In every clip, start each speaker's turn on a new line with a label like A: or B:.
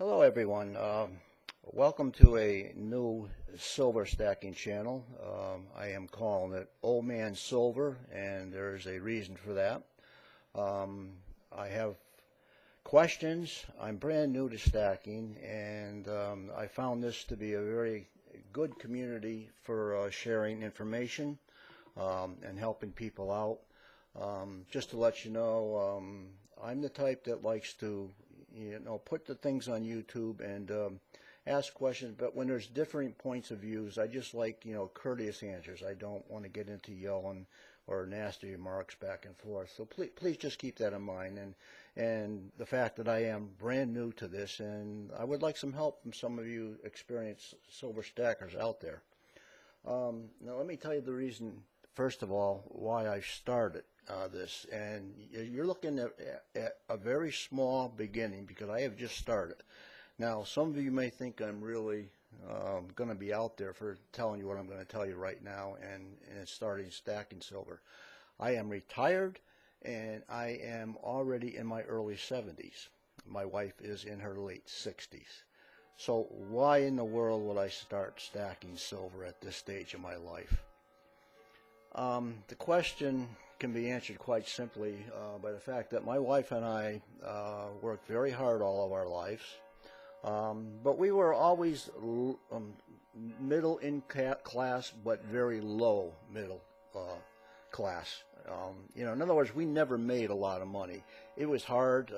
A: Hello everyone. Welcome to a new silver stacking channel. I am calling it Old Man Silver, and there's a reason for that. I have questions. I'm brand new to stacking, and I found this to be a very good community for sharing information and helping people out. Just to let you know, I'm the type that likes to put the things on YouTube and ask questions, but when there's different points of views, I just like, courteous answers. I don't want to get into yelling or nasty remarks back and forth. So please just keep that in mind, and the fact that I am brand new to this, and I would like some help from some of you experienced silver stackers out there. Now let me tell you the reason, first of all, why I started this, and you're looking at a very small beginning because I have just started. Now, some of you may think I'm really going to be out there for telling you what I'm going to tell you right now, and it's starting stacking silver. I am retired, and I am already in my early 70s. My wife is in her late 60s. So why in the world would I start stacking silver at this stage of my life? The question can be answered quite simply by the fact that my wife and I worked very hard all of our lives, but we were always middle in class, but very low middle class. In other words, we never made a lot of money. It was hard.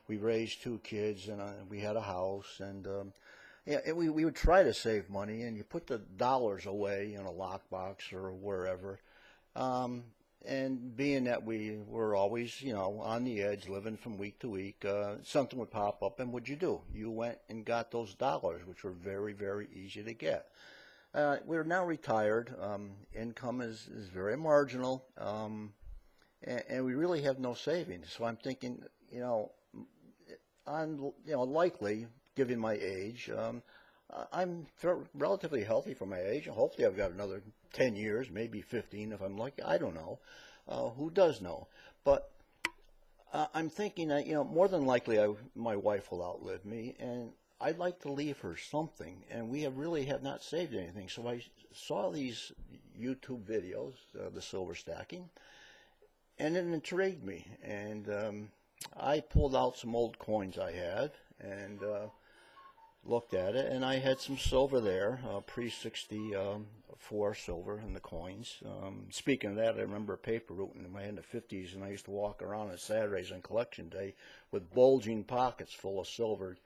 A: We raised 2 kids, and we had a house, and we would try to save money, and you put the dollars away in a lockbox or wherever. And being that we were always, on the edge, living from week to week, something would pop up, and what'd you do? You went and got those dollars, which were very, very easy to get. We're now retired. Income is very marginal, and we really have no savings. So I'm thinking, likely, given my age, I'm relatively healthy for my age. Hopefully I've got another 10 years, maybe 15 if I'm lucky. I don't know. Who does know? But I'm thinking that, more than likely my wife will outlive me, and I'd like to leave her something, and we really have not saved anything. So I saw these YouTube videos, the silver stacking, and it intrigued me. And I pulled out some old coins I had, and looked at it, and I had some silver there, pre-64 silver in the coins. Speaking of that, I remember a paper route in the 50s, and I used to walk around on Saturdays on collection day with bulging pockets full of silver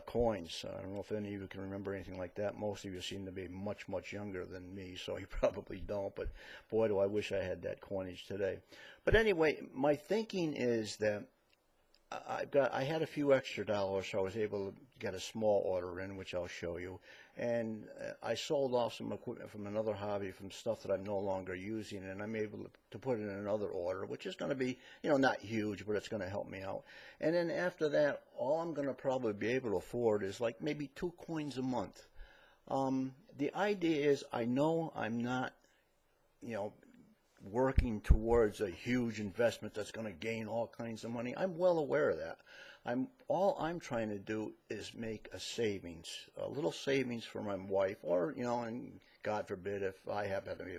A: coins. I don't know if any of you can remember anything like that. Most of you seem to be much, much younger than me, so you probably don't, but boy, do I wish I had that coinage today. But anyway, my thinking is that I had a few extra dollars, so I was able to get a small order in, which I'll show you. And I sold off some equipment from another hobby, from stuff that I'm no longer using, and I'm able to put in another order, which is going to be, not huge, but it's going to help me out. And then after that, all I'm going to probably be able to afford is like maybe 2 coins a month. The idea is, I know I'm not, working towards a huge investment that's going to gain all kinds of money. I'm well aware of that. All I'm trying to do is make a savings, a little savings for my wife, or and God forbid if I happen to be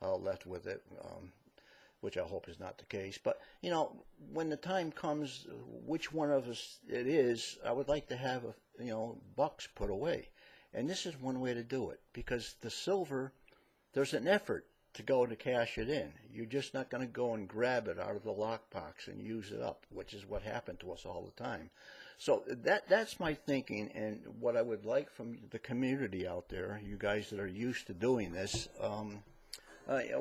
A: left with it, which I hope is not the case. But when the time comes, which one of us it is, I would like to have bucks put away, and this is one way to do it, because the silver, there's an effort to go to cash it in. You're just not going to go and grab it out of the lockbox and use it up, which is what happened to us all the time. So that's my thinking, and what I would like from the community out there, you guys that are used to doing this,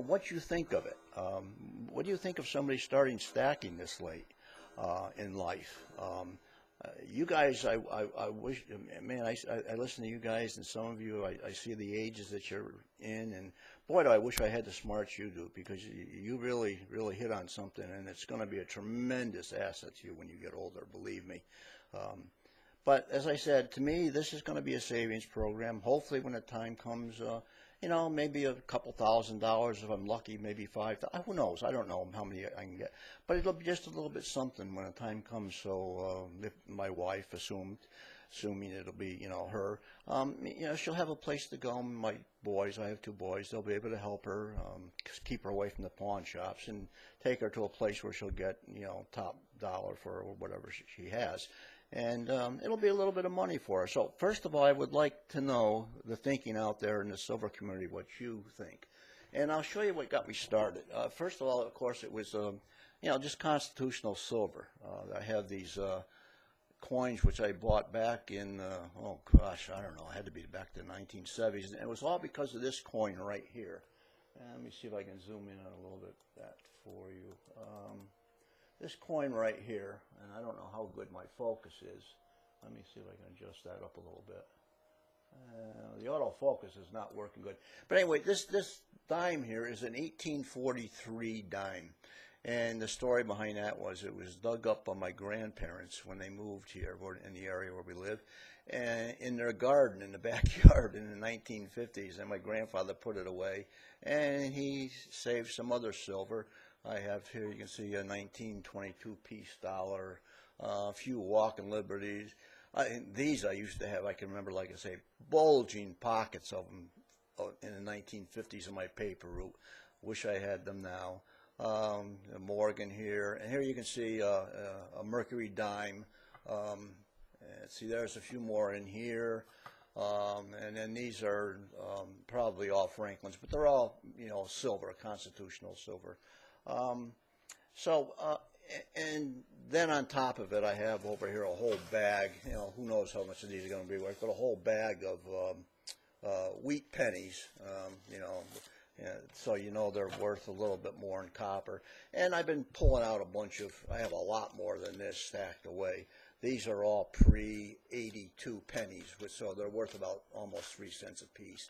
A: what you think of it. What do you think of somebody starting stacking this late in life? You guys, I wish, man, I listen to you guys, and some of you, I see the ages that you're in, and boy, do I wish I had the smarts you do, because you really, really hit on something, and it's going to be a tremendous asset to you when you get older, believe me. But as I said, to me, this is going to be a savings program. Hopefully when the time comes, You know, maybe a couple $1,000 if I'm lucky, maybe 5,000. Who knows? I don't know how many I can get, but it'll be just a little bit something when the time comes. So if my wife, assuming it'll be, you know, her, you know, she'll have a place to go. My boys, I have two boys, they'll be able to help her, keep her away from the pawn shops and take her to a place where she'll get, you know, top dollar for whatever she has. And it'll be a little bit of money for her. So first of all, I would like to know the thinking out there in the silver community, what you think. And I'll show you what got me started. First of all, of course, it was, you know, just constitutional silver. I have these coins which I bought back in, oh gosh, I don't know, it had to be back to the 1970s. And it was all because of this coin right here. And let me see if I can zoom in on a little bit that for you. This coin right here, and I don't know how good my focus is. Let me see if I can adjust that up a little bit. The autofocus is not working good. But anyway, this dime here is an 1843 dime. And the story behind that was it was dug up by my grandparents when they moved here in the area where we live, and in their garden in the backyard in the 1950s. And my grandfather put it away, and he saved some other silver. I have here, you can see a 1922 peace dollar, a few walking liberties. These I used to have, I can remember, like I say, bulging pockets of them in the 1950s in my paper route. Wish I had them now. A Morgan here, and here you can see a Mercury dime. See, there's a few more in here. And then these are probably all Franklin's, but they're all, you know, silver, constitutional silver. And then on top of it, I have over here a whole bag. You know, who knows how much of these are going to be worth, but a whole bag of wheat pennies. You know, so you know they're worth a little bit more in copper. And I've been pulling out a bunch of. I have a lot more than this stacked away. These are all pre-82 pennies, so they're worth about almost 3 cents a piece.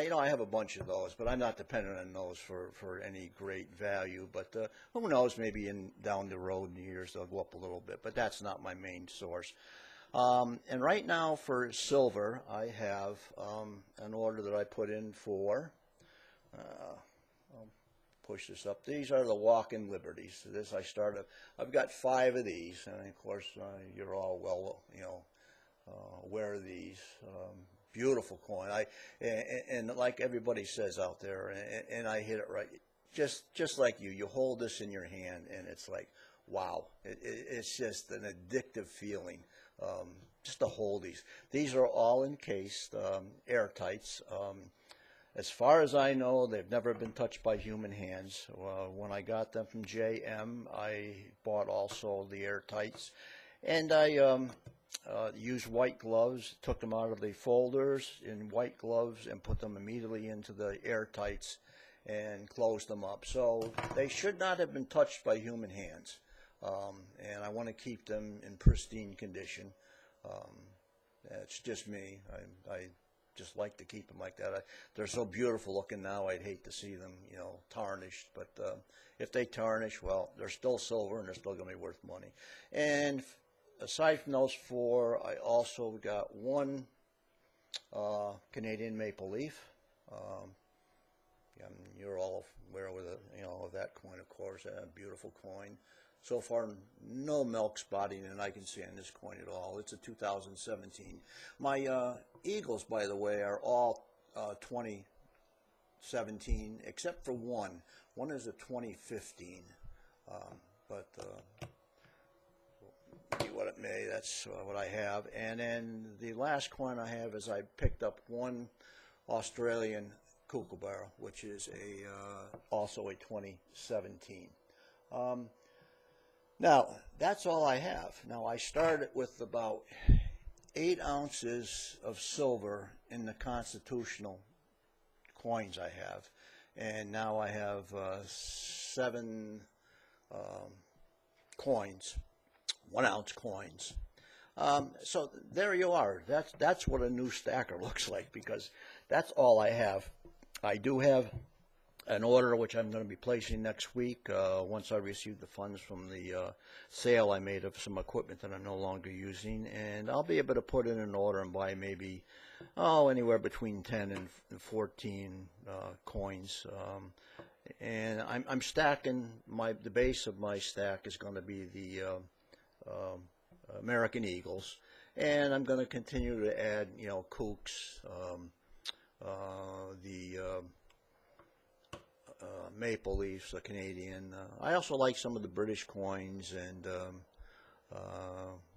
A: You know, I have a bunch of those, but I'm not dependent on those for any great value. But who knows, maybe down the road in years they'll go up a little bit, but that's not my main source. And right now for silver, I have an order that I put in for, push this up. These are the walk-in liberties. This I started. I've got 5 of these, and of course you're all well, you know, aware of these. Beautiful coin. And like everybody says out there, and I hit it right. Just like you hold this in your hand, and it's like, wow. It's just an addictive feeling. Just to hold these. These are all encased, airtights. As far as I know, they've never been touched by human hands. When I got them from JM, I bought also the airtights. And I used white gloves, took them out of the folders in white gloves and put them immediately into the airtights and closed them up. So they should not have been touched by human hands. And I want to keep them in pristine condition. It's just me. I just like to keep them like that. They're so beautiful looking now, I'd hate to see them, you know, tarnished. But if they tarnish, well, they're still silver and they're still going to be worth money. And aside from those 4, I also got 1 Canadian maple leaf. You're all aware with it, you know, of that coin, of course. A beautiful coin. So far, no milk spotting that I can see on this coin at all. It's a 2017. My Eagles, by the way, are all 2017, except for one. One is a 2015. But be what it may, that's what I have. And then the last coin I have is I picked up 1 Australian kookaburra, which is also a 2017. Now, that's all I have. Now, I started with about 8 ounces of silver in the constitutional coins I have. And now I have 7 coins, 1-ounce coins. So there you are. That's what a new stacker looks like, because that's all I have. I do have an order which I'm going to be placing next week once I receive the funds from the sale I made of some equipment that I'm no longer using, and I'll be able to put in an order and buy maybe anywhere between 10 and 14 coins. And I'm stacking the base of my stack is going to be the American Eagles, and I'm going to continue to add, kooks, the Maple Leafs, the Canadian. I also like some of the British coins, and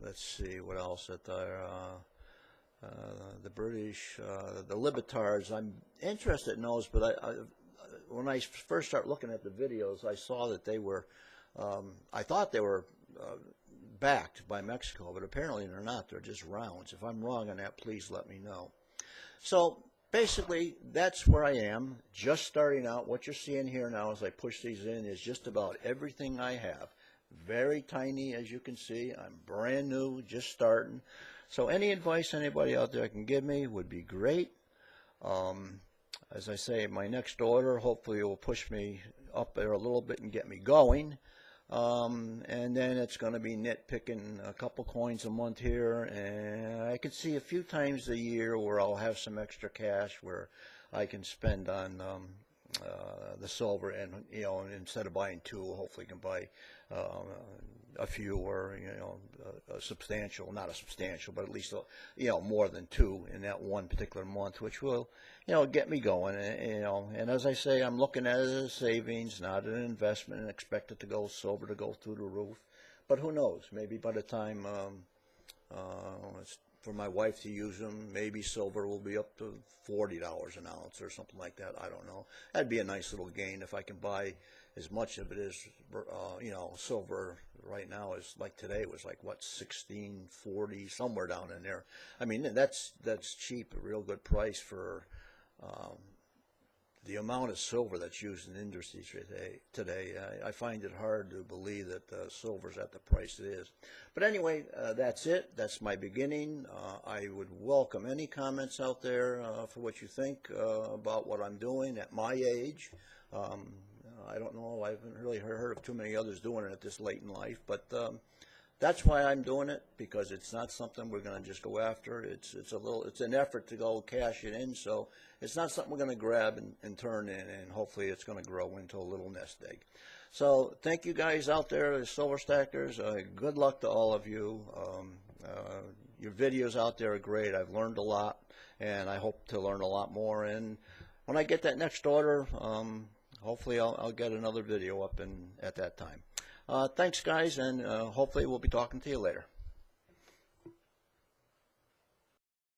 A: let's see what else that there. The British, the Libertards. I'm interested in those, but when I first started looking at the videos, I saw that they were. I thought they were backed by Mexico, but apparently they're not. They're just rounds. If I'm wrong on that, please let me know. So basically, that's where I am, just starting out. What you're seeing here now as I push these in is just about everything I have. Very tiny, as you can see. I'm brand new, just starting. So any advice anybody out there can give me would be great. As I say, my next order hopefully will push me up there a little bit and get me going. And then it's going to be nitpicking a couple coins a month here, and I could see a few times a year where I'll have some extra cash where I can spend on the silver, and instead of buying two, hopefully can buy a few, or a substantial, not a substantial, but at least more than two in that one particular month, which will get me going. And as I say, I'm looking at it as a savings, not an investment, and expect it to go silver to go through the roof. But who knows? Maybe by the time it's for my wife to use them, maybe silver will be up to $40 an ounce or something like that. I don't know. That'd be a nice little gain if I can buy as much of it as silver right now is like today was like what, $16.40, somewhere down in there. I mean, that's cheap, a real good price for the amount of silver that's used in industries today. I find it hard to believe that silver's at the price it is. But anyway, that's it. That's my beginning. I would welcome any comments out there for what you think about what I'm doing at my age. I don't know. I haven't really heard of too many others doing it at this late in life, but that's why I'm doing it, because it's not something we're going to just go after. It's an effort to go cash it in, so it's not something we're going to grab and turn in, and hopefully it's going to grow into a little nest egg. So thank you guys out there, the Silver Stackers. Good luck to all of you. Your videos out there are great. I've learned a lot, and I hope to learn a lot more. And when I get that next order, hopefully I'll get another video up at that time. Thanks, guys, and hopefully we'll be talking to you later.